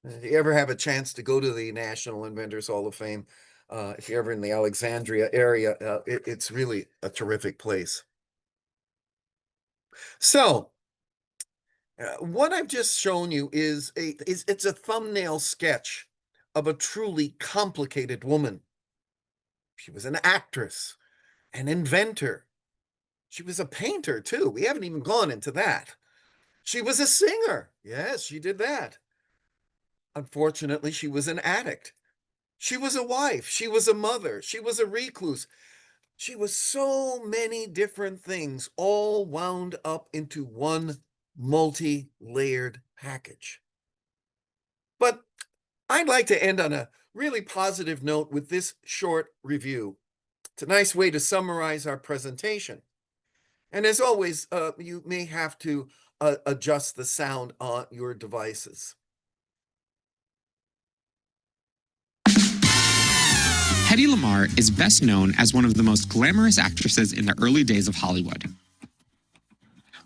If you ever have a chance to go to the National Inventors Hall of Fame, if you're ever in the Alexandria area, it's really a terrific place. So, what I've just shown you is it's a thumbnail sketch of a truly complicated woman. She was an actress, an inventor. She was a painter too. We haven't even gone into that. She was a singer. Yes, she did that. Unfortunately, she was an addict. She was a wife. She was a mother. She was a recluse. She was so many different things, all wound up into one multi-layered package. But I'd like to end on a really positive note with this short review. It's a nice way to summarize our presentation. And as always, you may have to adjust the sound on your devices. Hedy Lamarr is best known as one of the most glamorous actresses in the early days of Hollywood.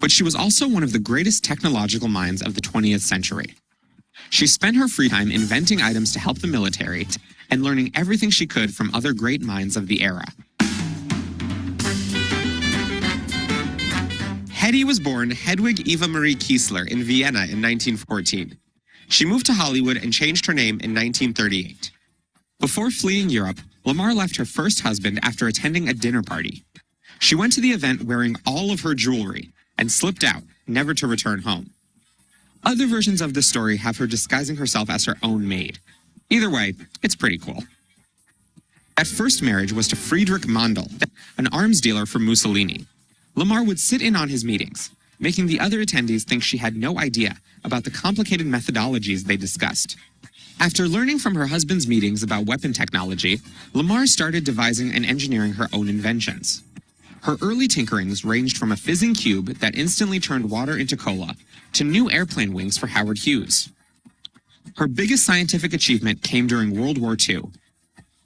But she was also one of the greatest technological minds of the 20th century. She spent her free time inventing items to help the military and learning everything she could from other great minds of the era. Hedy was born Hedwig Eva Marie Kiesler in Vienna in 1914. She moved to Hollywood and changed her name in 1938. Before fleeing Europe, Lamarr left her first husband after attending a dinner party. She went to the event wearing all of her jewelry and slipped out, never to return home. Other versions of the story have her disguising herself as her own maid. Either way, it's pretty cool. That first marriage was to Friedrich Mandl, an arms dealer for Mussolini. Lamarr would sit in on his meetings, making the other attendees think she had no idea about the complicated methodologies they discussed. After learning from her husband's meetings about weapon technology, Lamarr started devising and engineering her own inventions. Her early tinkerings ranged from a fizzing cube that instantly turned water into cola to new airplane wings for Howard Hughes. Her biggest scientific achievement came during World War II.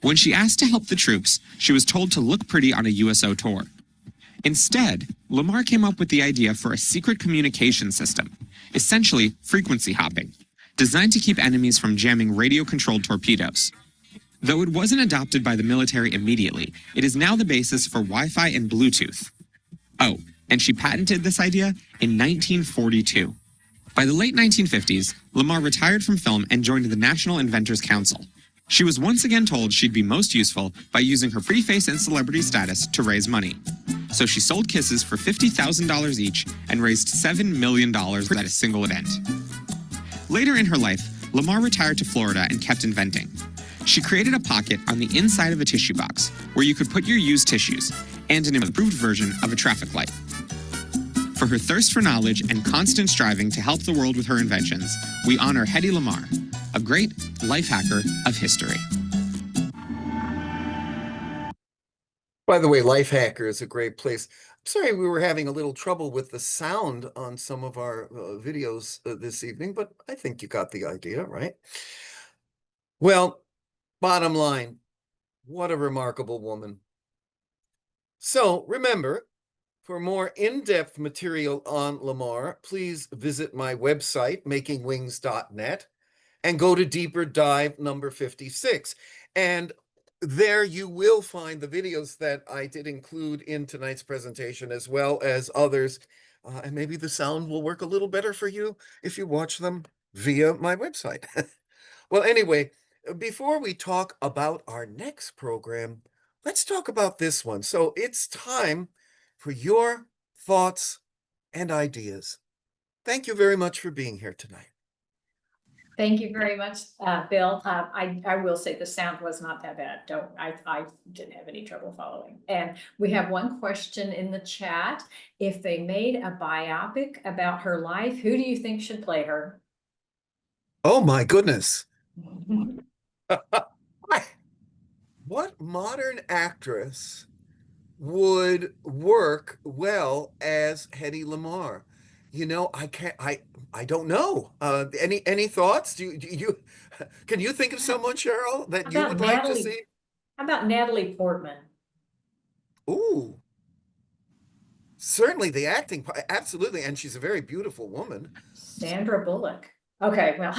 When she asked to help the troops, she was told to look pretty on a USO tour. Instead, Lamarr came up with the idea for a secret communication system, essentially frequency hopping, designed to keep enemies from jamming radio-controlled torpedoes. Though it wasn't adopted by the military immediately, it is now the basis for Wi-Fi and Bluetooth. Oh, and she patented this idea in 1942. By the late 1950s, Lamarr retired from film and joined the National Inventors Council. She was once again told she'd be most useful by using her pretty face and celebrity status to raise money. So she sold kisses for $50,000 each and raised $7 million at a single event. Later in her life, Lamarr retired to Florida and kept inventing. She created a pocket on the inside of a tissue box where you could put your used tissues and an improved version of a traffic light. For her thirst for knowledge and constant striving to help the world with her inventions, we honor Hedy Lamarr, a great life hacker of history. By the way, Life Hacker is a great place. I'm sorry we were having a little trouble with the sound on some of our videos this evening, but I think you got the idea, right? Well, bottom line, what a remarkable woman. So remember, for more in-depth material on Lamarr, please visit my website, makingwings.net, and go to Deeper Dive number 56. And there you will find the videos that I did include in tonight's presentation, as well as others. And maybe the sound will work a little better for you if you watch them via my website. Well, anyway, before we talk about our next program, let's talk about this one. So it's time for your thoughts and ideas. Thank you very much for being here tonight. Thank you very much, Bill. I will say the sound was not that bad. I didn't have any trouble following. And we have one question in the chat. If they made a biopic about her life, who do you think should play her? Oh my goodness. What modern actress would work well as Hedy Lamarr? You know, I don't know. Any thoughts? Do you can you think of someone, Cheryl, that you would like to see? How about Natalie Portman? Ooh, certainly the acting, absolutely, and she's a very beautiful woman. Sandra Bullock. Okay, well.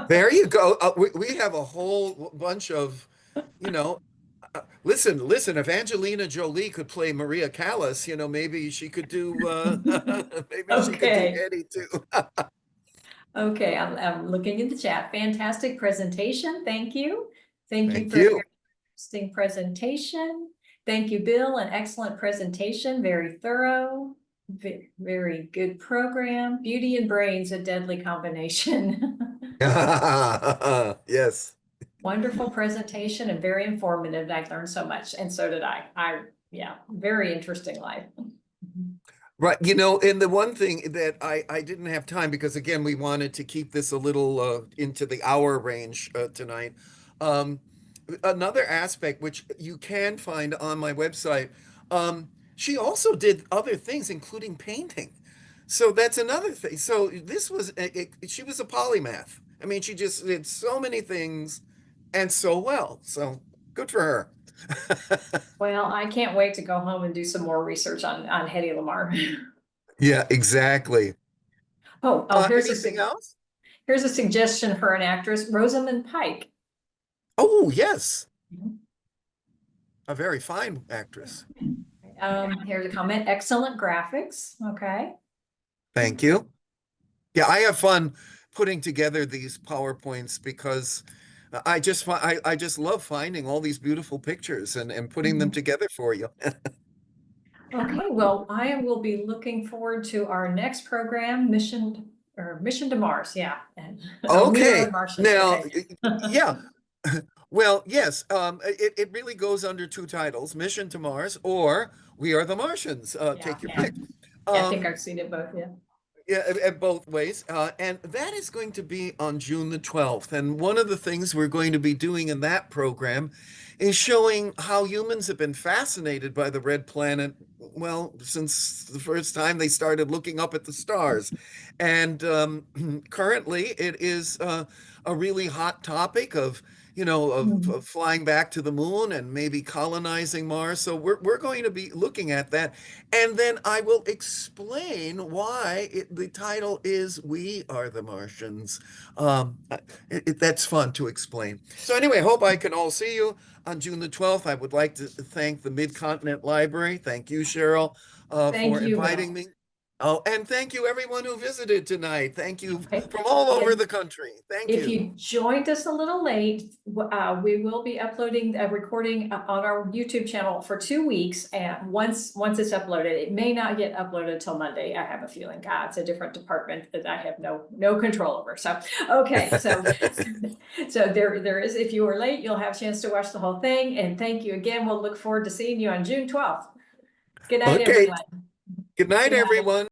There you go. We have a whole bunch of, you know, listen, if Angelina Jolie could play Maria Callas, you know, maybe she could do, maybe she could do Eddie too. Okay, I'm looking in the chat. Fantastic presentation. Thank you. Thank you Thank for you. your interesting presentation. Thank you, Bill. An excellent presentation. Very thorough. Very good program. Beauty and brains, a deadly combination. Yes. Wonderful presentation and very informative. I learned so much, and so did I. Yeah, very interesting life. Right. You know, and the one thing that I didn't have time because again, we wanted to keep this a little into the hour range tonight. Another aspect which you can find on my website, she also did other things, including painting. So that's another thing. So this was, she was a polymath. I mean, she just did so many things and so well. So good for her. Well, I can't wait to go home and do some more research on Hedy Lamarr. Yeah, exactly. Here's else? Here's a suggestion for an actress, Rosamund Pike. Oh, yes. A very fine actress. Here's a comment. Excellent graphics. Okay. Thank you. Yeah, I have fun putting together these PowerPoints because I just love finding all these beautiful pictures and putting them together for you. Okay, well, I will be looking forward to our next program, Mission to Mars. Yeah. Okay. Martians. Now, Okay. yeah. Well, yes, it really goes under two titles, Mission to Mars or We Are the Martians. Take your pick. I think I've seen it both, yeah. Yeah, at both ways. And that is going to be on June the 12th. And one of the things we're going to be doing in that program is showing how humans have been fascinated by the red planet, well, since the first time they started looking up at the stars. And currently it is a really hot topic of, you know, of flying back to the moon and maybe colonizing Mars. So we're going to be looking at that. And then I will explain why the title is We Are the Martians. That's fun to explain. So anyway, I hope I can all see you on June the 12th. I would like to thank the Mid-Continent Library. Thank you, Cheryl, for inviting me. Oh, and thank you everyone who visited tonight. Thank you from all over the country. Thank you. If you joined us a little late, we will be uploading a recording on our YouTube channel for 2 weeks. And once it's uploaded, it may not get uploaded till Monday. I have a feeling, it's a different department that I have no control over. So, okay. So, so there is, if you were late, you'll have a chance to watch the whole thing. And thank you again. We'll look forward to seeing you on June 12th. Good night, everyone. Good night, everyone.